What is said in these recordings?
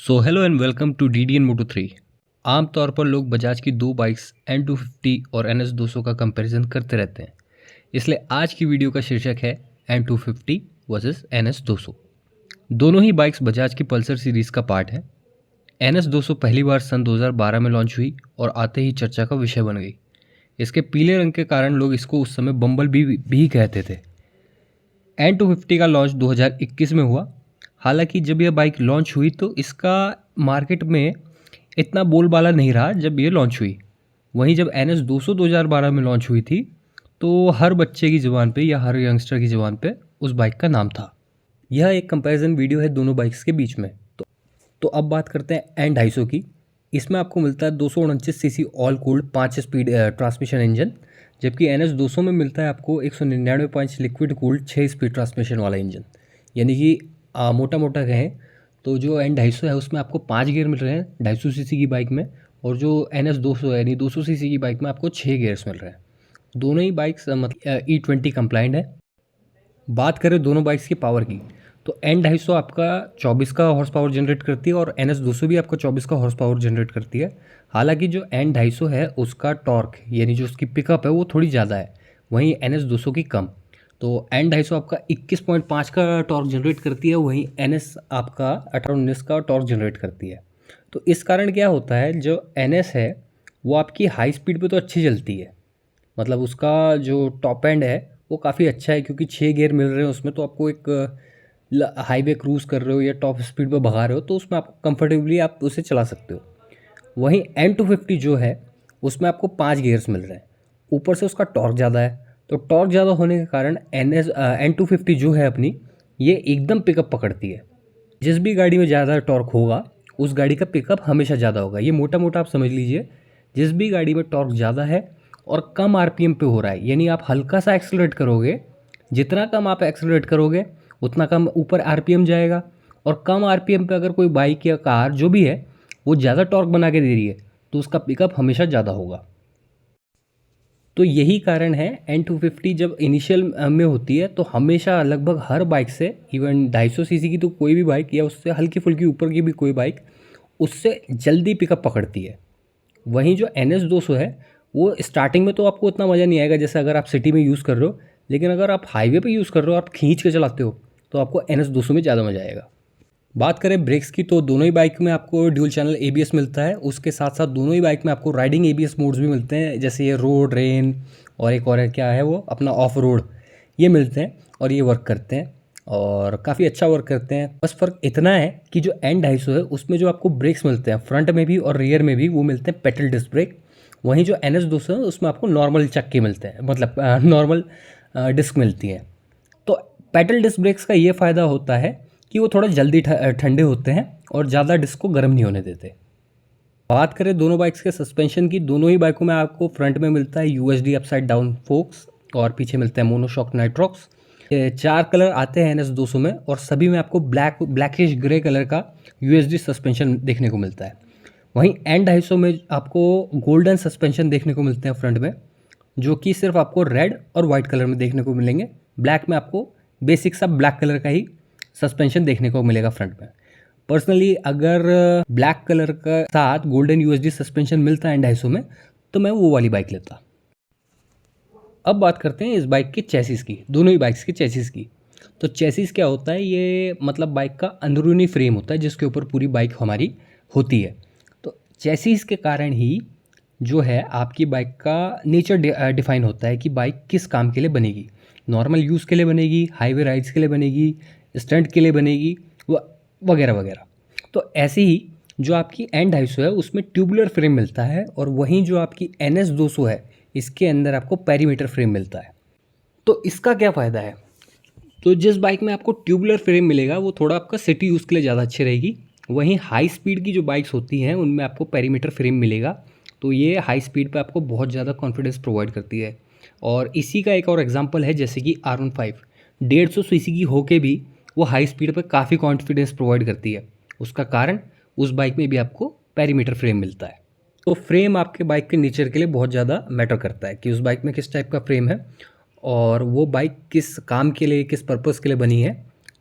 So hello and welcome to DDN Moto 3। आमतौर पर लोग बजाज की दो बाइक्स N250 और NS200 का कंपैरिजन करते रहते हैं, इसलिए आज की वीडियो का शीर्षक है N250 वर्सेस NS200। दोनों ही बाइक्स बजाज की पल्सर सीरीज़ का पार्ट है। NS200 पहली बार सन 2012 में लॉन्च हुई और आते ही चर्चा का विषय बन गई। इसके पीले रंग के कारण लोग इसको उस समय बम्बल भी कहते थे। N250 का लॉन्च 2021 में हुआ। हालांकि जब यह बाइक लॉन्च हुई तो इसका मार्केट में इतना बोलबाला नहीं रहा जब ये लॉन्च हुई। वहीं जब NS200 2012 में लॉन्च हुई थी तो हर बच्चे की ज़ुबान पे या हर यंगस्टर की ज़ुबान पे उस बाइक का नाम था। यह एक कंपैरिजन वीडियो है दोनों बाइक्स के बीच में। तो अब बात करते हैं N250 की। इसमें आपको मिलता है 229 CC all cooled 5 speed transmission engine, जबकि NS200 में मिलता है आपको 199 points liquid cooled 6 speed transmission वाला इंजन। यानी कि मोटा मोटा कहें तो जो N250 है उसमें आपको 5 गियर मिल रहे हैं 250 सीसी की बाइक में, और जो NS200 है यानी 200 सीसी की बाइक में आपको 6 गियर्स मिल रहे हैं। दोनों ही बाइक्स मतलब E20 कंप्लाइंट है। बात करें दोनों बाइक्स की पावर की तो N250 आपका 24 का हॉर्स पावर जनरेट करती है और NS200 भी आपका 24 का हॉर्स पावर जनरेट करती है। हालांकि जो N250 है उसका टॉर्क यानी जो उसकी पिकअप है वो थोड़ी ज़्यादा है, वहीं NS200 की कम। तो N250 आपका 21.5 का टॉर्क जनरेट करती है, वहीं NS आपका 18-19 का टॉर्क जनरेट करती है। तो इस कारण क्या होता है, जो NS है वो आपकी हाई स्पीड पे तो अच्छी चलती है, मतलब उसका जो टॉप एंड है वो काफ़ी अच्छा है क्योंकि 6 गियर मिल रहे हैं उसमें। तो आपको एक हाईवे क्रूज़ कर रहे हो या टॉप स्पीड पे भगा रहे हो तो उसमें आप कंफर्टेबली आप उसे चला सकते हो। वहीं N250 जो है उसमें आपको 5 गियर्स मिल रहे हैं, ऊपर से उसका टॉर्क ज़्यादा है। तो टॉर्क ज़्यादा होने के कारण N250 जो है अपनी ये एकदम पिकअप पकड़ती है। जिस भी गाड़ी में ज़्यादा टॉर्क होगा उस गाड़ी का पिकअप हमेशा ज़्यादा होगा। ये मोटा मोटा आप समझ लीजिए, जिस भी गाड़ी में टॉर्क ज़्यादा है और कम आरपीएम पे हो रहा है, यानी आप हल्का सा एक्सेलरेट करोगे, जितना कम आप एक्सेलरेट करोगे उतना कम ऊपर आरपीएम जाएगा। और कम आरपीएम पे अगर कोई बाइक या कार जो भी है वो ज़्यादा टॉर्क बना के दे रही है तो उसका पिकअप हमेशा ज़्यादा होगा। तो यही कारण है N250 जब इनिशियल में होती है तो हमेशा लगभग हर बाइक से, इवन 250 सीसी की तो कोई भी बाइक या उससे हल्की फुल्की ऊपर की भी कोई बाइक उससे जल्दी पिकअप पकड़ती है। वहीं जो NS200 है वो स्टार्टिंग में तो आपको उतना मज़ा नहीं आएगा जैसे अगर आप सिटी में यूज़ कर रहे हो, लेकिन अगर आप हाईवे पे यूज़ कर रहे हो, आप खींच के चलाते हो तो आपको NS200 में ज़्यादा मज़ा आएगा। बात करें ब्रेक्स की तो दोनों ही बाइक में आपको ड्यूल चैनल ABS मिलता है। उसके साथ साथ दोनों ही बाइक में आपको राइडिंग ABS मोड्स भी मिलते हैं, जैसे ये रोड, रेन और एक और है क्या है वो अपना ऑफ रोड, ये मिलते हैं और ये वर्क करते हैं और काफ़ी अच्छा वर्क करते हैं। बस फ़र्क इतना है कि जो N250 है उसमें जो आपको ब्रेक्स मिलते हैं फ्रंट में भी और रियर में भी वो मिलते हैं पेडल डिस्क ब्रेक। वहीं जो NS200 है उसमें आपको नॉर्मल चक्के मिलते हैं, मतलब नॉर्मल डिस्क मिलती है। तो पेडल डिस्क ब्रेक्स का ये फ़ायदा होता है कि वो थोड़ा जल्दी ठंडे होते हैं और ज़्यादा डिस्क को गर्म नहीं होने देते। बात करें दोनों बाइक्स के सस्पेंशन की, दोनों ही बाइकों में आपको फ्रंट में मिलता है USD अपसाइड डाउन फोक्स और पीछे मिलता है मोनोशॉक नाइट्रॉक्स। 4 कलर आते हैं NS200 में और सभी में आपको ब्लैकिश ग्रे कलर का USD सस्पेंशन देखने को मिलता है। वहीं N250 में आपको गोल्डन सस्पेंशन देखने को मिलते हैं फ्रंट में, जो कि सिर्फ आपको रेड और वाइट कलर में देखने को मिलेंगे। ब्लैक में आपको बेसिक सा ब्लैक कलर का ही सस्पेंशन देखने को मिलेगा फ्रंट में। पर्सनली अगर ब्लैक कलर का साथ गोल्डन USD सस्पेंशन मिलता है N250 में तो मैं वो वाली बाइक लेता। अब बात करते हैं इस बाइक के चेसिस की, दोनों ही बाइक्स के चेसिस की। तो चेसिस क्या होता है, ये मतलब बाइक का अंदरूनी फ्रेम होता है जिसके ऊपर पूरी बाइक हमारी होती है। तो चेसिस के कारण ही जो है आपकी बाइक का नेचर डिफाइन होता है कि बाइक किस काम के लिए बनेगी। नॉर्मल यूज़ के लिए बनेगी, हाईवे राइड्स के लिए बनेगी, स्टंट के लिए बनेगी, वगैरह वगैरह। तो ऐसे ही जो आपकी N250 है उसमें ट्यूबुलर फ्रेम मिलता है और वहीं जो आपकी NS200 है इसके अंदर आपको पेरीमीटर फ्रेम मिलता है। तो इसका क्या फ़ायदा है, तो जिस बाइक में आपको ट्यूबुलर फ्रेम मिलेगा वो थोड़ा आपका सिटी यूज़ के लिए ज़्यादा अच्छी रहेगी। वहीं हाई स्पीड की जो बाइक्स होती हैं उनमें आपको पेरीमीटर फ्रेम मिलेगा, तो ये हाई स्पीड पे आपको बहुत ज़्यादा कॉन्फिडेंस प्रोवाइड करती है। और इसी का एक और एग्जांपल है जैसे कि R15 150 सीसी की होके भी वो हाई स्पीड पे काफ़ी कॉन्फिडेंस प्रोवाइड करती है। उसका कारण उस बाइक में भी आपको पेरीमीटर फ्रेम मिलता है। तो फ्रेम आपके बाइक के नेचर के लिए बहुत ज़्यादा मैटर करता है कि उस बाइक में किस टाइप का फ्रेम है और वो बाइक किस काम के लिए, किस पर्पज़ के लिए बनी है,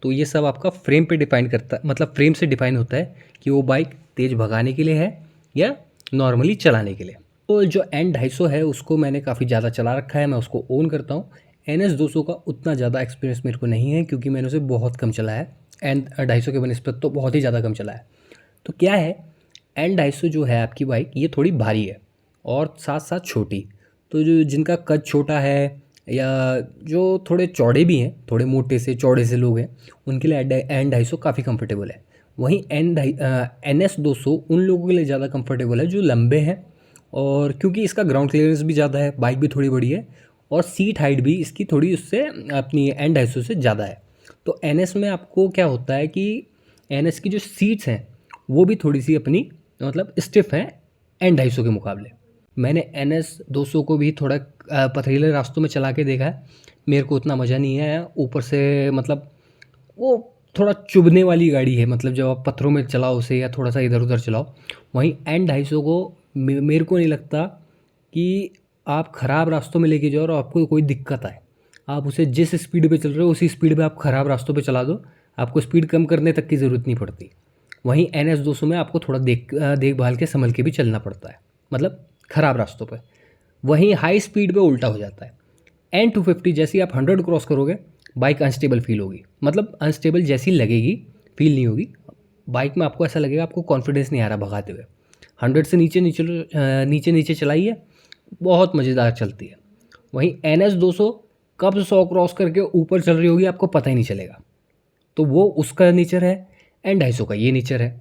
तो ये सब आपका फ्रेम पे डिफाइन करता, मतलब फ्रेम से डिफाइन होता है कि वो बाइक तेज़ भगाने के लिए है या नॉर्मली चलाने के लिए। तो जो N250 है उसको मैंने काफ़ी ज़्यादा चला रखा है, मैं उसको ओन करता हूँ। NS200 का उतना ज़्यादा एक्सपीरियंस मेरे को नहीं है क्योंकि मैंने उसे बहुत कम चलाया है। N250 के बनस्पत तो बहुत ही ज़्यादा कम चला है। तो क्या है, N250 जो है आपकी बाइक, ये थोड़ी भारी है और साथ साथ छोटी। तो जो जिनका कद छोटा है या जो थोड़े चौड़े भी हैं, थोड़े मोटे से चौड़े से लोग हैं, उनके लिए N250 काफ़ी कंफर्टेबल है। वहीं NS200 उन लोगों के लिए ज़्यादा कंफर्टेबल है जो लंबे हैं, और क्योंकि इसका ग्राउंड क्लियरेंस भी ज़्यादा है, बाइक भी थोड़ी बड़ी है और सीट हाइट भी इसकी थोड़ी उससे अपनी N250 से ज़्यादा है। तो NS में आपको क्या होता है कि NS की जो सीट्स हैं वो भी थोड़ी सी अपनी मतलब स्टिफ हैं N250 के मुकाबले। मैंने NS200 को भी थोड़ा पथरीले रास्तों में चला के देखा है, मेरे को उतना मज़ा नहीं आया। ऊपर से मतलब वो थोड़ा चुभने वाली गाड़ी है, मतलब जब आप पत्थरों में चलाओ उसे या थोड़ा सा इधर उधर चलाओ। वहीं N250 को मेरे को नहीं लगता कि आप ख़राब रास्तों में लेके जाओ और आपको कोई दिक्कत आए। आप उसे जिस स्पीड पे चल रहे हो उसी स्पीड पे आप ख़राब रास्तों पे चला दो, आपको स्पीड कम करने तक की ज़रूरत नहीं पड़ती। वहीं NS200 में आपको थोड़ा देखभाल के संभल के भी चलना पड़ता है, मतलब ख़राब रास्तों पे। वहीं हाई स्पीड पे उल्टा हो जाता है। N250 जैसे ही आप 100 क्रॉस करोगे बाइक अनस्टेबल फील होगी, मतलब अनस्टेबल जैसी लगेगी, फील नहीं होगी। बाइक में आपको ऐसा लगेगा आपको कॉन्फिडेंस नहीं आ रहा भगाते हुए। 100 से नीचे नीचे चलाइए, बहुत मज़ेदार चलती है। वहीं NS200 कब 100 क्रॉस करके ऊपर चल रही होगी आपको पता ही नहीं चलेगा। तो वो उसका नेचर है, N250 का ये नेचर है।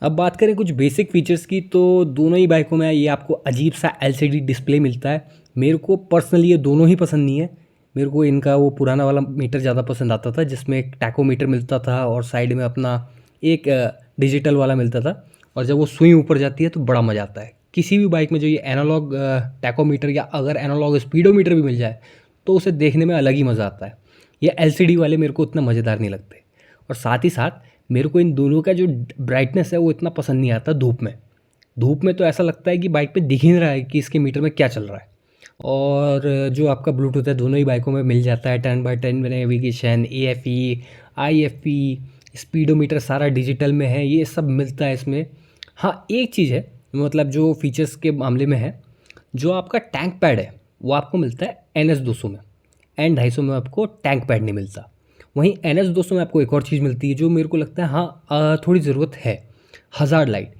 अब बात करें कुछ बेसिक फीचर्स की, तो दोनों ही बाइकों में ये आपको अजीब सा LCD डिस्प्ले मिलता है। मेरे को पर्सनली ये दोनों ही पसंद नहीं है। मेरे को इनका वो पुराना वाला मीटर ज़्यादा पसंद आता था जिसमें एक टैकोमीटर मिलता था और साइड में अपना एक डिजिटल वाला मिलता था, और जब वो सुई ऊपर जाती है तो बड़ा मज़ा आता है। किसी भी बाइक में जो ये एनालॉग टैकोमीटर या अगर एनालॉग स्पीडोमीटर भी मिल जाए तो उसे देखने में अलग ही मज़ा आता है। ये LCD वाले मेरे को उतना मज़ेदार नहीं लगते। और साथ ही साथ मेरे को इन दोनों का जो ब्राइटनेस है वो इतना पसंद नहीं आता धूप में। धूप में तो ऐसा लगता है कि बाइक पे दिख ही नहीं रहा है कि इसके मीटर में क्या चल रहा है। और जो आपका ब्लूटूथ है दोनों ही बाइकों में मिल जाता है, 10x10 navigation, AFE, IFE, speedometer सारा डिजिटल में है, ये सब मिलता है इसमें। हाँ, एक चीज़ है मतलब जो फीचर्स के मामले में है, जो आपका टैंक पैड है वो आपको मिलता है NS200 में। N250 में आपको टैंक पैड नहीं मिलता। वहीं NS200 में आपको एक और चीज़ मिलती है जो मेरे को लगता है हाँ थोड़ी ज़रूरत है, हज़ार्ड लाइट।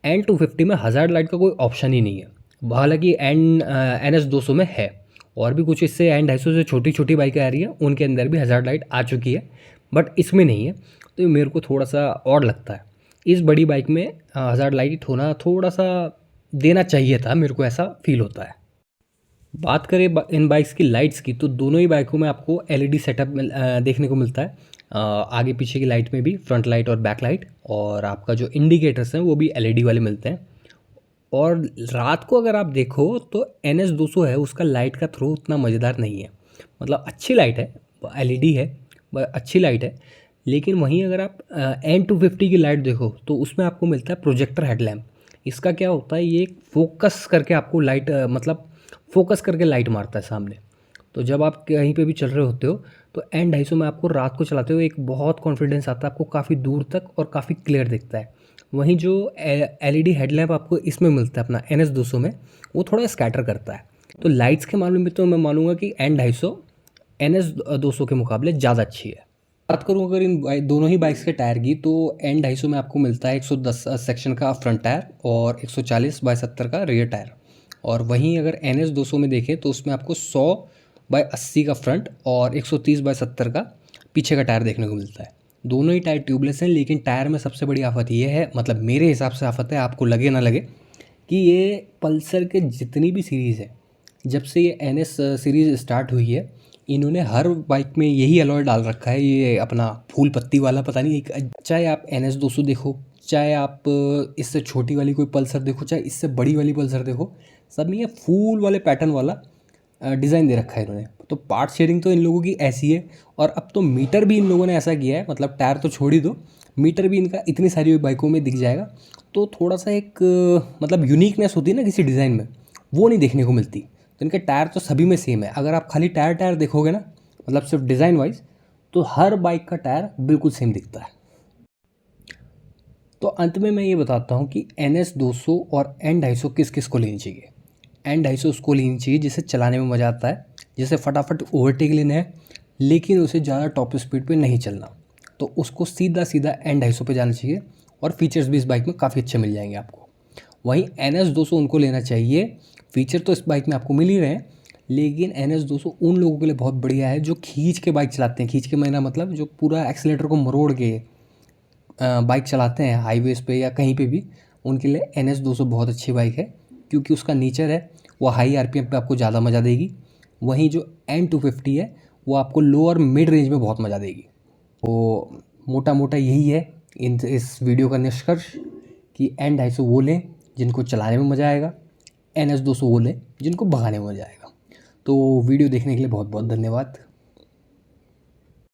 N250 में हज़ार्ड लाइट का कोई ऑप्शन ही नहीं है, हालांकि NS200 में है। और भी कुछ इससे N250 से छोटी छोटी बाइकें आ रही है उनके अंदर भी हज़ार्ड लाइट आ चुकी है, बट इसमें नहीं है। तो ये मेरे को थोड़ा सा और लगता है, इस बड़ी बाइक में हज़ार्ड लाइट होना थोड़ा सा देना चाहिए था, मेरे को ऐसा फील होता है। बात करें इन बाइक्स की लाइट्स की, तो दोनों ही बाइकों में आपको LED सेटअप देखने को मिलता है। आगे पीछे की लाइट में भी, फ्रंट लाइट और बैक लाइट, और आपका जो इंडिकेटर्स हैं वो भी LED वाले मिलते हैं। और रात को अगर आप देखो तो NS200 है उसका लाइट का थ्रो उतना मज़ेदार नहीं है, मतलब अच्छी लाइट है, LED है, अच्छी लाइट है। लेकिन वहीं अगर आप N250 की लाइट देखो तो उसमें आपको मिलता है प्रोजेक्टर हेडलैम्प। इसका क्या होता है, ये फोकस करके आपको लाइट मतलब फोकस करके लाइट मारता है सामने। तो जब आप कहीं पे भी चल रहे होते हो तो N250 में आपको रात को चलाते हुए एक बहुत कॉन्फिडेंस आता है, आपको काफ़ी दूर तक और काफ़ी क्लियर दिखता है। वहीं जो LED हेडलैम्प आपको इसमें मिलता है अपना NS200 में, वो थोड़ा स्कैटर करता है। तो लाइट्स के मामले में तो मैं मानूंगा कि N250 NS200 के मुकाबले ज़्यादा अच्छी है। बात करूँ अगर इन दोनों ही बाइक्स के टायर की, तो N250 में आपको मिलता है 110 सेक्शन का फ्रंट टायर और 140/70 का रियर टायर। और वहीं अगर NS200 में देखें तो उसमें आपको 100/80 का फ्रंट और 130/70 का पीछे का टायर देखने को मिलता है। दोनों ही टायर ट्यूबलेस हैं, लेकिन टायर में सबसे बड़ी आफत ये है, मतलब मेरे हिसाब से आफत है, आपको लगे ना लगे, कि ये पल्सर के जितनी भी सीरीज़ है, जब से ये NS सीरीज़ स्टार्ट हुई है, इन्होंने हर बाइक में यही अलॉय डाल रखा है, ये अपना फूल पत्ती वाला, पता नहीं, चाहे आप NS200 देखो, चाहे आप इससे छोटी वाली कोई पल्सर देखो, चाहे इससे बड़ी वाली पल्सर देखो, सब में ये फूल वाले पैटर्न वाला डिज़ाइन दे रखा है इन्होंने। तो पार्ट शेयरिंग तो इन लोगों की ऐसी है, और अब तो मीटर भी इन लोगों ने ऐसा किया है, मतलब टायर तो छोड़ ही दो, मीटर भी इनका इतनी सारी बाइकों में दिख जाएगा। तो थोड़ा सा एक मतलब यूनिकनेस होती है ना किसी डिज़ाइन में, वो नहीं देखने को मिलती। तो इनके टायर तो सभी में सेम है। अगर आप खाली टायर देखोगे ना, मतलब सिर्फ डिज़ाइन वाइज, तो हर बाइक का टायर बिल्कुल सेम दिखता है। तो अंत में मैं ये बताता हूँ कि NS 200 और N 250 किस किस को लेनी चाहिए। N 250 उसको लेनी चाहिए जिसे चलाने में मज़ा आता है, जिसे फटाफट ओवरटेक लेना है लेकिन उसे ज़्यादा टॉप स्पीड पे नहीं चलना, तो उसको सीधा सीधा N 250 पे जाना चाहिए और फीचर्स भी इस बाइक में काफ़ी अच्छे मिल जाएंगे आपको। वहीं NS 200 उनको लेना चाहिए, फीचर तो इस बाइक में आपको मिल ही रहे हैं, लेकिन NS 200 उन लोगों के लिए बहुत बढ़िया है जो खींच के बाइक चलाते हैं। खींच के महीना मतलब जो पूरा एक्सीलेटर को मरोड़ के बाइक चलाते हैं हाईवेज़ पे या कहीं पे भी, उनके लिए NS 200 बहुत अच्छी बाइक है क्योंकि उसका नेचर है वो हाई RPM पे आपको ज़्यादा मज़ा देगी। वहीं जो N 250 है वो आपको लो और मिड रेंज में बहुत मज़ा देगी। तो मोटा मोटा यही है इस वीडियो का निष्कर्ष कि N 250 वो लें जिनको चलाने में मज़ा आएगा, NS 200 वो लें जिनको भगाने में मज़ा आएगा। तो वीडियो देखने के लिए बहुत बहुत धन्यवाद।